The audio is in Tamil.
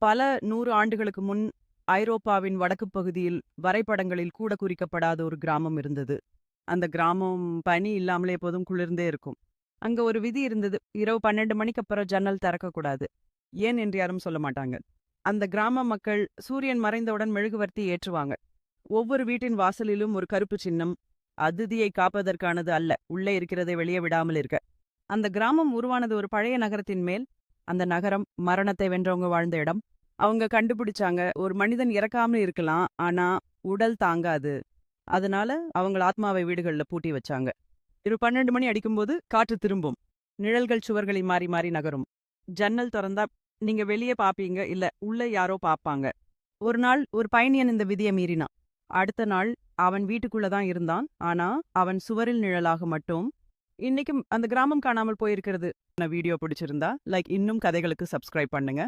பல 100 ஆண்டுகளுக்கு முன் ஐரோப்பாவின் வடக்குப் பகுதியில் வரைபடங்களில் கூட குறிக்கப்படாத ஒரு கிராமம் இருந்தது. அந்த கிராமம் பனி இல்லாமலே எப்போதும் குளிர்ந்தே இருக்கும். அங்க ஒரு விதி இருந்தது. இரவு 12 மணிக்கு அப்புறம் ஜன்னல் திறக்கக்கூடாது. ஏன் என்று யாரும் சொல்ல மாட்டாங்க. அந்த கிராம மக்கள் சூரியன் மறைந்தவுடன் மெழுகுவர்த்தி ஏற்றுவாங்க. ஒவ்வொரு வீட்டின் வாசலிலும் ஒரு கருப்பு சின்னம். அதிதியை காப்பதற்கானது அல்ல, உள்ளே இருக்கிறதை வெளியே விடாமல் இருக்க. அந்த கிராமம் உருவானது ஒரு பழைய நகரத்தின் மேல். அந்த நகரம் மரணத்தை வென்றவங்க வாழ்ந்த இடம். அவங்க கண்டுபிடிச்சாங்க, ஒரு மனிதன் இறக்காம இருக்கலாம், ஆனா உடல் தாங்காது. அதனால அவங்கள ஆத்மாவை வீடுகள்ல பூட்டி வச்சாங்க. 12 மணி அடிக்கும்போது காற்று திரும்பும். நிழல்கள் சுவர்களை மாறி மாறி நகரும். ஜன்னல் தொறந்தா நீங்க வெளியே பாப்பீங்க, இல்ல உள்ள யாரோ பாப்பாங்க. ஒரு நாள் ஒரு பயணியன் இந்த விதியை மீறினான். அடுத்த நாள் அவன் வீட்டுக்குள்ள தான் இருந்தான். ஆனா அவன் சுவரில் நிழலாக மட்டும். இன்னைக்கும் அந்த கிராமம் காணாமல் போயிருக்கிறது. வீடியோ பிடிச்சிருந்தா லைக், இன்னும் கதைகளுக்கு சப்ஸ்கிரைப் பண்ணுங்க.